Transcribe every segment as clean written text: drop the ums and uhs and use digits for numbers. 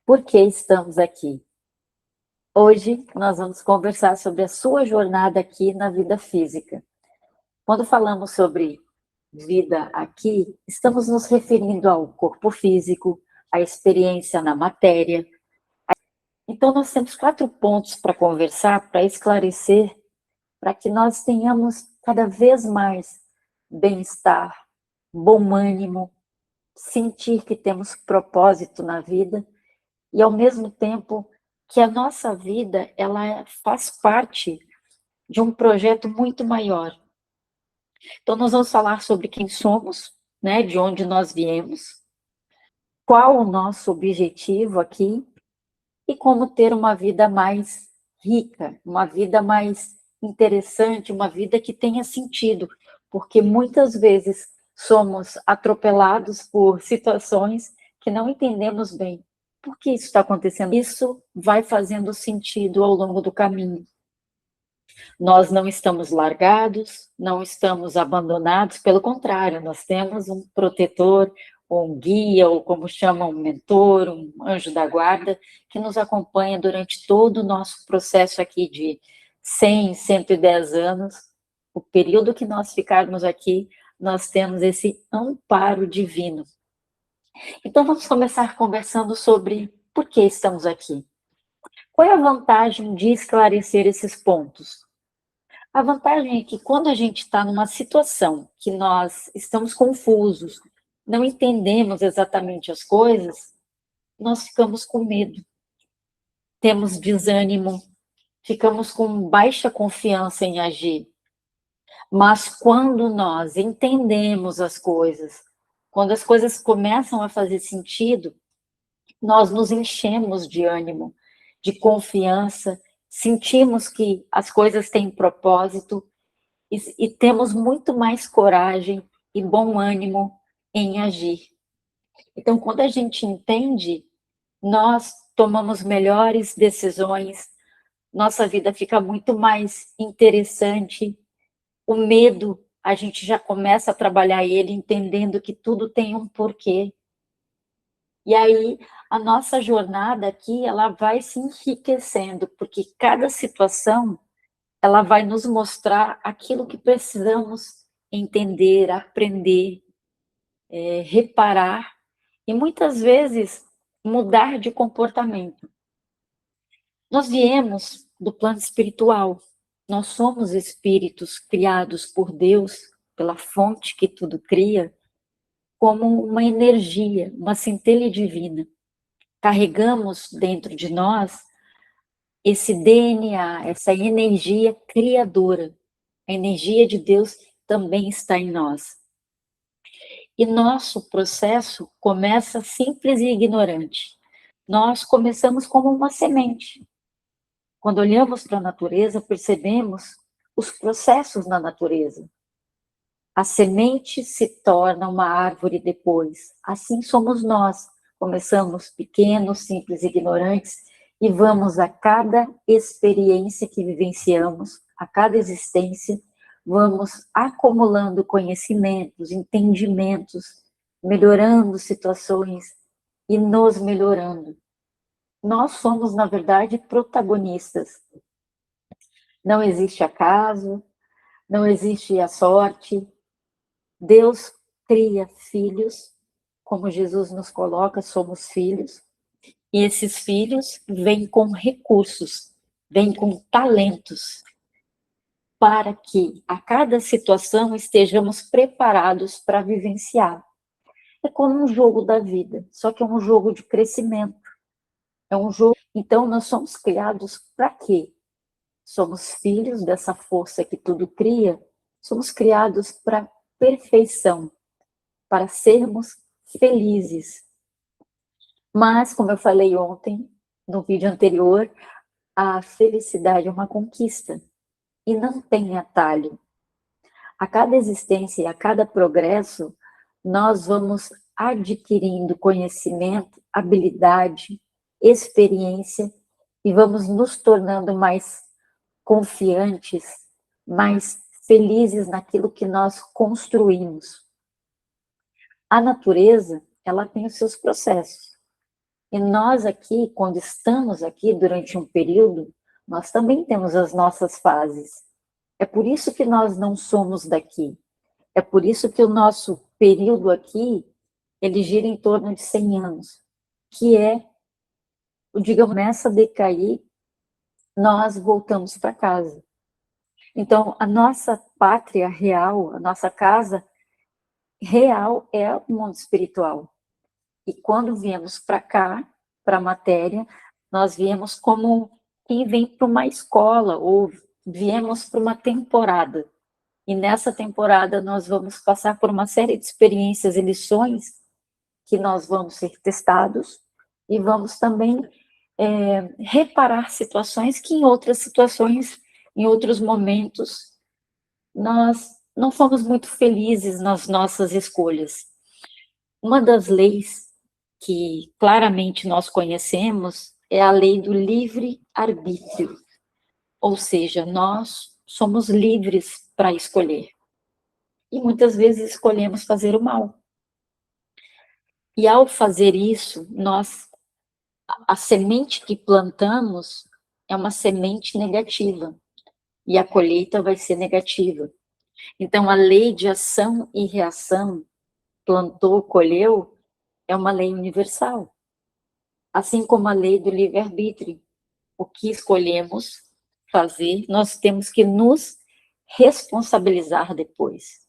Por que estamos aqui? Hoje nós vamos conversar sobre a sua jornada aqui na vida física. Quando falamos sobre vida aqui, estamos nos referindo ao corpo físico, à experiência na matéria. Então nós temos 4 pontos para conversar, para esclarecer, para que nós tenhamos cada vez mais bem-estar, bom ânimo, sentir que temos propósito na vida e ao mesmo tempo que a nossa vida ela faz parte de um projeto muito maior. Então nós vamos falar sobre quem somos, né, de onde nós viemos, qual o nosso objetivo aqui e como ter uma vida mais rica, uma vida mais interessante, uma vida que tenha sentido, porque muitas vezes somos atropelados por situações que não entendemos bem. Por que isso está acontecendo? Isso vai fazendo sentido ao longo do caminho. Nós não estamos largados, não estamos abandonados, pelo contrário, nós temos um protetor, ou um guia, ou como chamam, um mentor, um anjo da guarda, que nos acompanha durante todo o nosso processo aqui de 100, 110 anos. O período que nós ficarmos aqui, nós temos esse amparo divino. Então vamos começar conversando sobre por que estamos aqui. Qual é a vantagem de esclarecer esses pontos? A vantagem é que quando a gente está numa situação que nós estamos confusos, não entendemos exatamente as coisas, nós ficamos com medo, temos desânimo, ficamos com baixa confiança em agir. Mas quando nós entendemos as coisas, quando as coisas começam a fazer sentido, nós nos enchemos de ânimo, de confiança, sentimos que as coisas têm propósito e temos muito mais coragem e bom ânimo em agir. Então, quando a gente entende, nós tomamos melhores decisões, nossa vida fica muito mais interessante. O medo, a gente já começa a trabalhar ele entendendo que tudo tem um porquê. E aí, a nossa jornada aqui, ela vai se enriquecendo, porque cada situação, ela vai nos mostrar aquilo que precisamos entender, aprender, reparar, e muitas vezes mudar de comportamento. Nós viemos do plano espiritual, nós somos espíritos criados por Deus, pela fonte que tudo cria, como uma energia, uma centelha divina. Carregamos dentro de nós esse DNA, essa energia criadora. A energia de Deus também está em nós. E nosso processo começa simples e ignorante. Nós começamos como uma semente. Quando olhamos para a natureza, percebemos os processos na natureza. A semente se torna uma árvore depois. Assim somos nós. Começamos pequenos, simples, ignorantes, e vamos a cada experiência que vivenciamos, a cada existência, vamos acumulando conhecimentos, entendimentos, melhorando situações e nos melhorando. Nós somos, na verdade, protagonistas. Não existe acaso, não existe a sorte. Deus cria filhos, como Jesus nos coloca, somos filhos, e esses filhos vêm com recursos, vêm com talentos, para que a cada situação estejamos preparados para vivenciar. É como um jogo da vida, só que é um jogo de crescimento. É um jogo. Então nós somos criados para quê? Somos filhos dessa força que tudo cria, somos criados para perfeição, para sermos felizes. Mas, como eu falei ontem, no vídeo anterior, a felicidade é uma conquista e não tem atalho. A cada existência e a cada progresso, nós vamos adquirindo conhecimento, habilidade, experiência e vamos nos tornando mais confiantes, mais felizes naquilo que nós construímos. A natureza, ela tem os seus processos. E nós aqui, quando estamos aqui durante um período, nós também temos as nossas fases. É por isso que nós não somos daqui. É por isso que o nosso período aqui, ele gira em torno de 100 anos, que é, digamos, começa a decair, nós voltamos para casa. Então, a nossa pátria real, a nossa casa real é o mundo espiritual. E quando viemos para cá, para a matéria, nós viemos como quem vem para uma escola, ou viemos para uma temporada. E nessa temporada nós vamos passar por uma série de experiências e lições que nós vamos ser testados e vamos também reparar situações que em outras situações, em outros momentos, nós não fomos muito felizes nas nossas escolhas. Uma das leis que claramente nós conhecemos é a lei do livre-arbítrio, ou seja, nós somos livres para escolher. E muitas vezes escolhemos fazer o mal. E ao fazer isso, a semente que plantamos é uma semente negativa, e a colheita vai ser negativa. Então, a lei de ação e reação, plantou, colheu, é uma lei universal. Assim como a lei do livre-arbítrio. O que escolhemos fazer, nós temos que nos responsabilizar depois.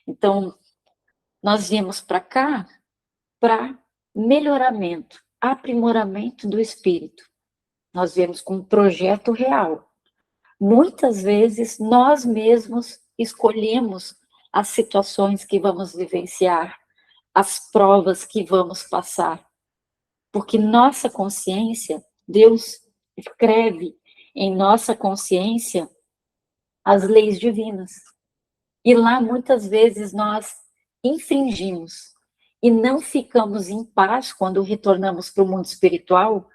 Então, nós viemos para cá para melhoramento, aprimoramento do espírito. Nós viemos com um projeto real. Muitas vezes, nós mesmos escolhemos as situações que vamos vivenciar, as provas que vamos passar. Porque nossa consciência, Deus escreve em nossa consciência as leis divinas. E lá, muitas vezes, nós infringimos e não ficamos em paz quando retornamos para o mundo espiritual,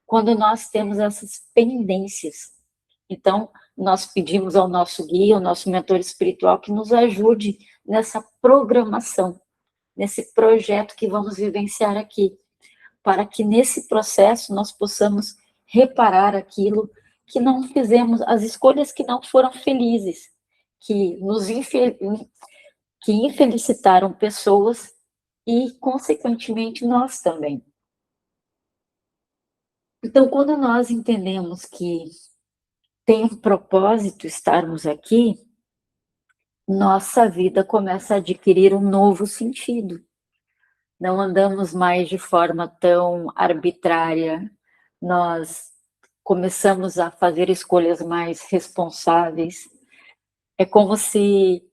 quando nós temos essas pendências. Então, nós pedimos ao nosso guia, ao nosso mentor espiritual, que nos ajude nessa programação, nesse projeto que vamos vivenciar aqui, para que nesse processo nós possamos reparar aquilo que não fizemos, as escolhas que não foram felizes, que que infelicitaram pessoas e, consequentemente, nós também. Então, quando nós entendemos que tem um propósito estarmos aqui, nossa vida começa a adquirir um novo sentido. Não andamos mais de forma tão arbitrária, nós começamos a fazer escolhas mais responsáveis. É como se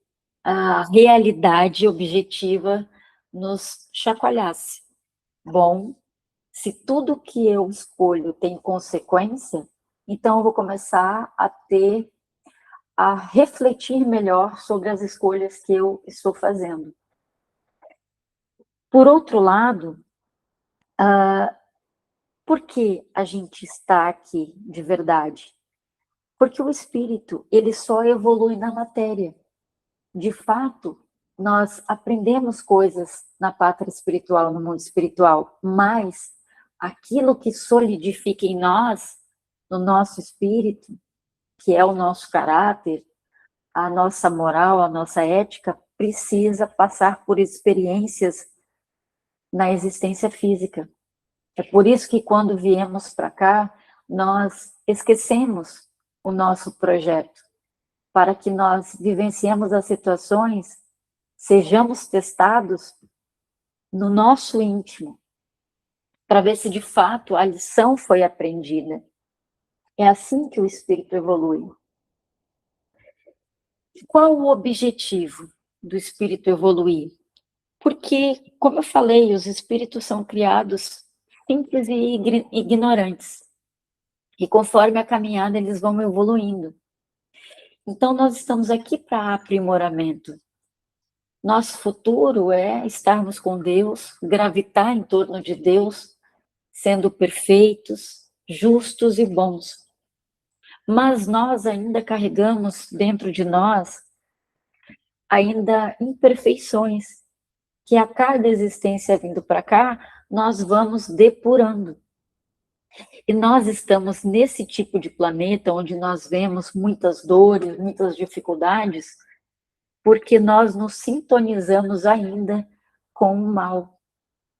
a realidade objetiva nos chacoalhasse. Bom, se tudo que eu escolho tem consequência, então eu vou começar a refletir melhor sobre as escolhas que eu estou fazendo. Por outro lado, por que a gente está aqui de verdade? Porque o espírito, ele só evolui na matéria. De fato, nós aprendemos coisas na pátria espiritual, no mundo espiritual, mas aquilo que solidifica em nós, no nosso espírito, que é o nosso caráter, a nossa moral, a nossa ética, precisa passar por experiências na existência física. É por isso que quando viemos para cá, nós esquecemos o nosso projeto, para que nós vivenciemos as situações, sejamos testados no nosso íntimo, para ver se de fato a lição foi aprendida. É assim que o espírito evolui. Qual o objetivo do espírito evoluir? Porque, como eu falei, os espíritos são criados simples e ignorantes. E conforme a caminhada, eles vão evoluindo. Então, nós estamos aqui para aprimoramento. Nosso futuro é estarmos com Deus, gravitar em torno de Deus, sendo perfeitos, justos e bons. Mas nós ainda carregamos dentro de nós ainda imperfeições, que a cada existência vindo para cá, nós vamos depurando. E nós estamos nesse tipo de planeta onde nós vemos muitas dores, muitas dificuldades, porque nós nos sintonizamos ainda com o mal.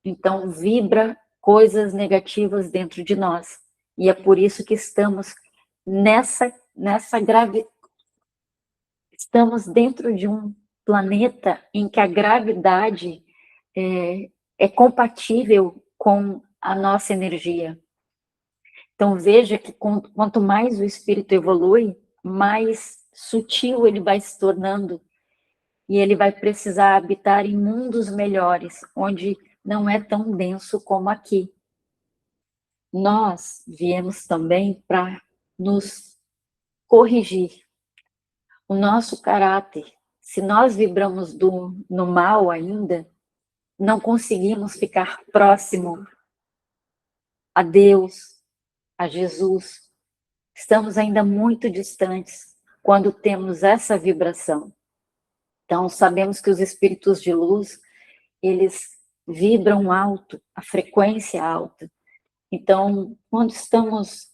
Então, vibra coisas negativas dentro de nós. E é por isso que estamos nessa grave... Estamos dentro de um planeta em que a gravidade é compatível com a nossa energia. Então, veja que quanto mais o espírito evolui, mais sutil ele vai se tornando, e ele vai precisar habitar em mundos melhores, onde não é tão denso como aqui. Nós viemos também para nos corrigir o nosso caráter. Se nós vibramos no mal ainda, não conseguimos ficar próximo a Deus, a Jesus. Estamos ainda muito distantes quando temos essa vibração. Então, sabemos que os espíritos de luz, eles vibram alto, a frequência alta. Então, quando estamos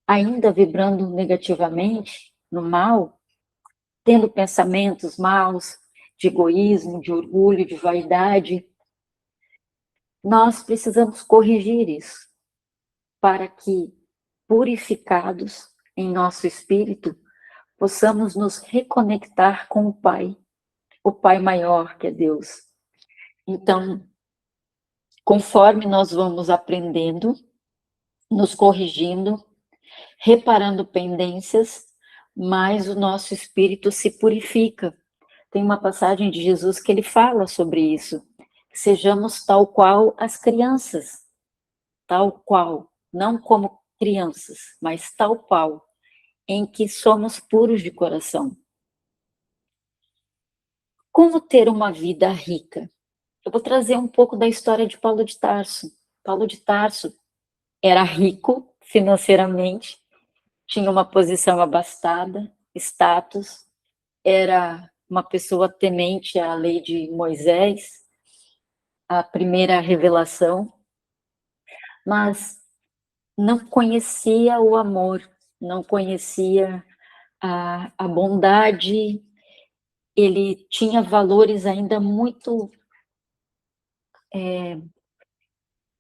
ainda vibrando negativamente, no mal, tendo pensamentos maus, de egoísmo, de orgulho, de vaidade, nós precisamos corrigir isso, para que, purificados em nosso espírito, possamos nos reconectar com o Pai maior, que é Deus. Então, conforme nós vamos aprendendo, nos corrigindo, reparando pendências, mais o nosso espírito se purifica. Tem uma passagem de Jesus que ele fala sobre isso. Sejamos tal qual as crianças, tal qual, não como crianças, mas tal qual, em que somos puros de coração. Como ter uma vida rica? Eu vou trazer um pouco da história de Paulo de Tarso. Paulo de Tarso era rico financeiramente, tinha uma posição abastada, status, era uma pessoa temente à lei de Moisés, a primeira revelação, mas não conhecia o amor, não conhecia a bondade, ele tinha valores ainda muito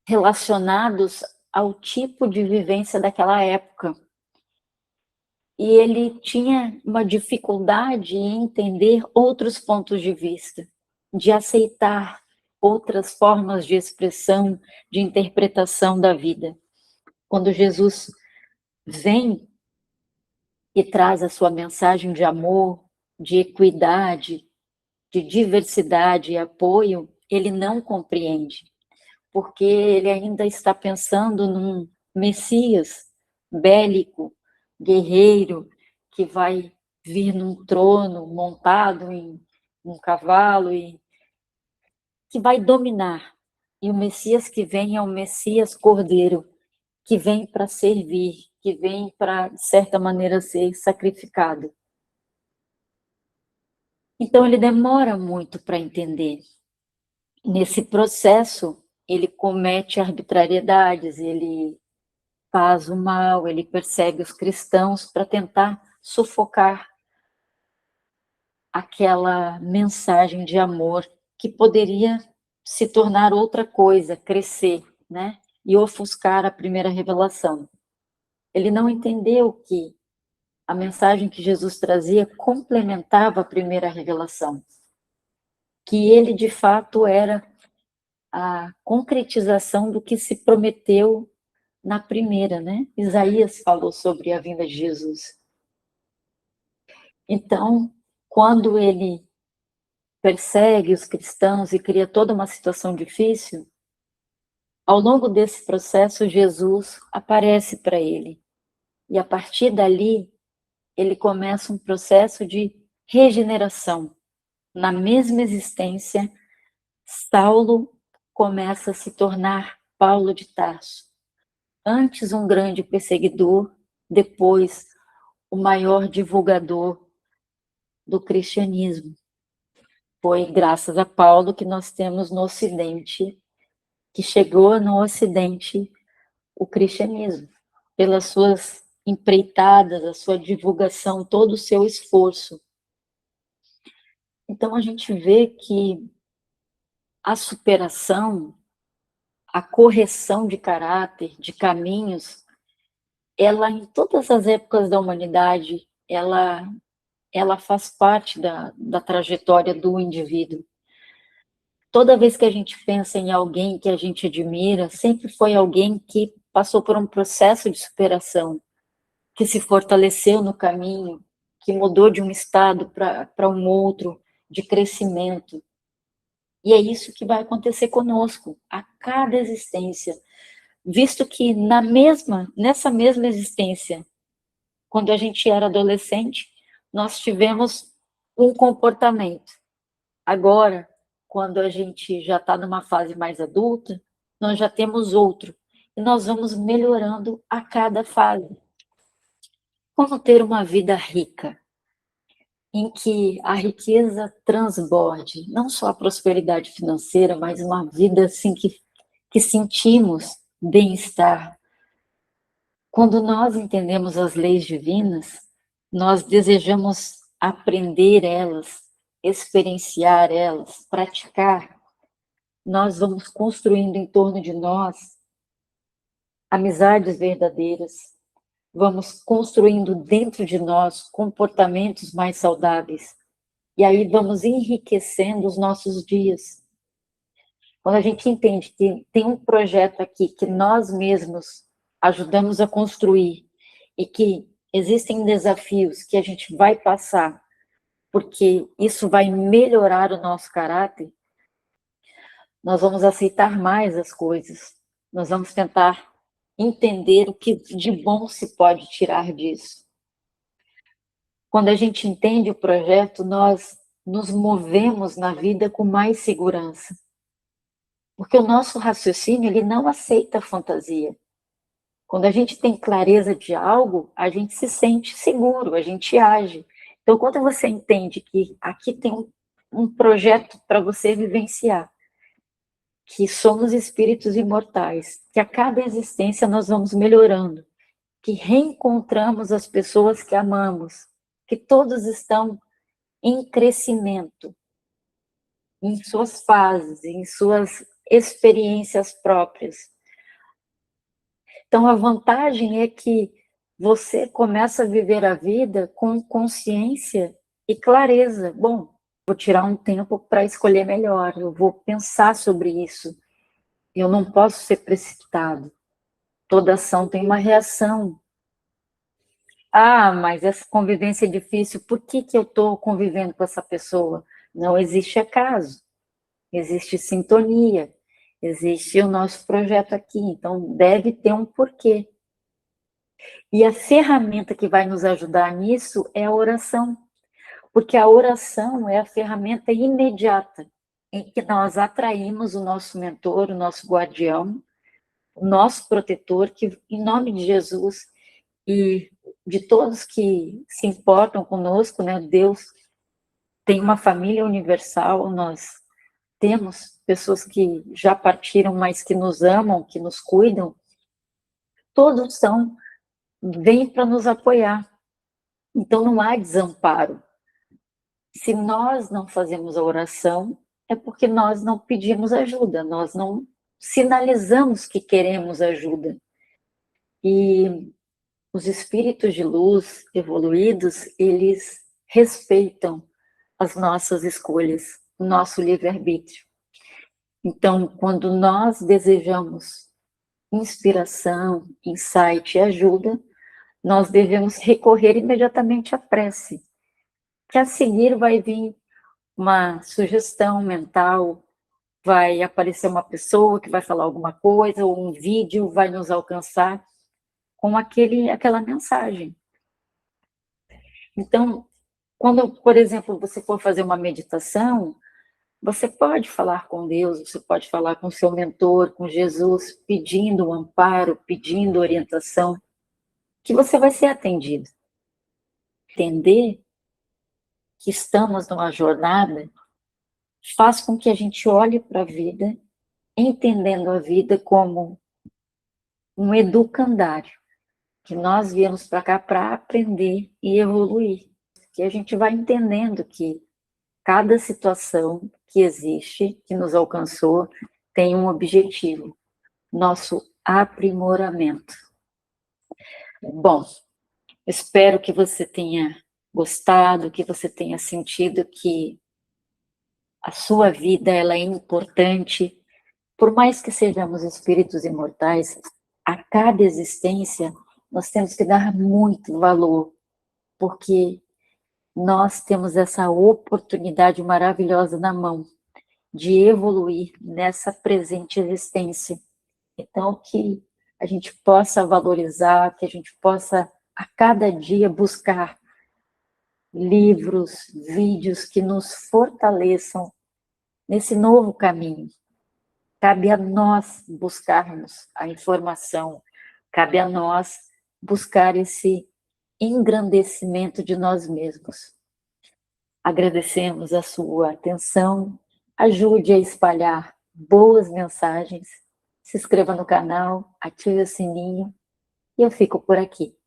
relacionados ao tipo de vivência daquela época. E ele tinha uma dificuldade em entender outros pontos de vista, de aceitar outras formas de expressão, de interpretação da vida. Quando Jesus vem e traz a sua mensagem de amor, de equidade, de diversidade e apoio, ele não compreende, porque ele ainda está pensando num Messias bélico, guerreiro, que vai vir num trono montado em um cavalo e que vai dominar. E o Messias que vem é o Messias Cordeiro, que vem para servir, que vem para, de certa maneira, ser sacrificado. Então, ele demora muito para entender. Nesse processo, ele comete arbitrariedades, ele faz o mal, ele persegue os cristãos para tentar sufocar aquela mensagem de amor que poderia se tornar outra coisa, crescer, né? E ofuscar a primeira revelação. Ele não entendeu que a mensagem que Jesus trazia complementava a primeira revelação, que ele de fato era a concretização do que se prometeu na primeira, né? Isaías falou sobre a vinda de Jesus. Então, quando ele persegue os cristãos e cria toda uma situação difícil, ao longo desse processo, Jesus aparece para ele. E a partir dali, ele começa um processo de regeneração. Na mesma existência, Saulo começa a se tornar Paulo de Tarso. Antes um grande perseguidor, depois o maior divulgador do cristianismo. Foi graças a Paulo que nós temos no Ocidente, que chegou no Ocidente o cristianismo, pelas suas empreitadas, a sua divulgação, todo o seu esforço. Então a gente vê que a superação, a correção de caráter, de caminhos, ela em todas as épocas da humanidade, ela faz parte da trajetória do indivíduo. Toda vez que a gente pensa em alguém que a gente admira, sempre foi alguém que passou por um processo de superação, que se fortaleceu no caminho, que mudou de um estado para um outro, de crescimento. E é isso que vai acontecer conosco, a cada existência, visto que nessa mesma existência, quando a gente era adolescente, nós tivemos um comportamento. Agora, quando a gente já está numa fase mais adulta, nós já temos outro. E nós vamos melhorando a cada fase. Como ter uma vida rica, em que a riqueza transborde, não só a prosperidade financeira, mas uma vida assim que sentimos bem-estar. Quando nós entendemos as leis divinas, nós desejamos aprender elas, experienciar elas, praticar. Nós vamos construindo em torno de nós amizades verdadeiras, vamos construindo dentro de nós comportamentos mais saudáveis, e aí vamos enriquecendo os nossos dias. Quando a gente entende que tem um projeto aqui que nós mesmos ajudamos a construir e que existem desafios que a gente vai passar, porque isso vai melhorar o nosso caráter, nós vamos aceitar mais as coisas, nós vamos tentar entender o que de bom se pode tirar disso. Quando a gente entende o projeto, nós nos movemos na vida com mais segurança. Porque o nosso raciocínio, ele não aceita fantasia. Quando a gente tem clareza de algo, a gente se sente seguro, a gente age. Então, quando você entende que aqui tem um projeto para você vivenciar, que somos espíritos imortais, que a cada existência nós vamos melhorando, que reencontramos as pessoas que amamos, que todos estão em crescimento, em suas fases, em suas experiências próprias. Então, a vantagem é que você começa a viver a vida com consciência e clareza. Bom, vou tirar um tempo para escolher melhor, eu vou pensar sobre isso. Eu não posso ser precipitado. Toda ação tem uma reação. Ah, mas essa convivência é difícil, por que eu estou convivendo com essa pessoa? Não existe acaso, existe sintonia, existe o nosso projeto aqui, então deve ter um porquê. E a ferramenta que vai nos ajudar nisso é a oração, porque a oração é a ferramenta imediata em que nós atraímos o nosso mentor, o nosso guardião, o nosso protetor, que em nome de Jesus e de todos que se importam conosco, né? Deus tem uma família universal, nós temos pessoas que já partiram, mas que nos amam, que nos cuidam, todos vêm para nos apoiar. Então não há desamparo. Se nós não fazemos a oração, é porque nós não pedimos ajuda, nós não sinalizamos que queremos ajuda. E os espíritos de luz evoluídos, eles respeitam as nossas escolhas, o nosso livre-arbítrio. Então, quando nós desejamos inspiração, insight e ajuda, nós devemos recorrer imediatamente à prece, que a seguir vai vir uma sugestão mental, vai aparecer uma pessoa que vai falar alguma coisa, ou um vídeo vai nos alcançar com aquela mensagem. Então, quando, por exemplo, você for fazer uma meditação, você pode falar com Deus, você pode falar com seu mentor, com Jesus, pedindo um amparo, pedindo orientação, que você vai ser atendido. Entender que estamos numa jornada faz com que a gente olhe para a vida entendendo a vida como um educandário, que nós viemos para cá para aprender e evoluir. Que a gente vai entendendo que cada situação que existe, que nos alcançou, tem um objetivo, nosso aprimoramento. Bom, espero que você tenha gostado, que você tenha sentido que a sua vida ela é importante. Por mais que sejamos espíritos imortais, a cada existência nós temos que dar muito valor, porque nós temos essa oportunidade maravilhosa na mão de evoluir nessa presente existência. Então, que a gente possa valorizar, que a gente possa a cada dia buscar livros, vídeos que nos fortaleçam nesse novo caminho. Cabe a nós buscarmos a informação, cabe a nós buscar esse engrandecimento de nós mesmos. Agradecemos a sua atenção, ajude a espalhar boas mensagens, se inscreva no canal, ative o sininho e eu fico por aqui.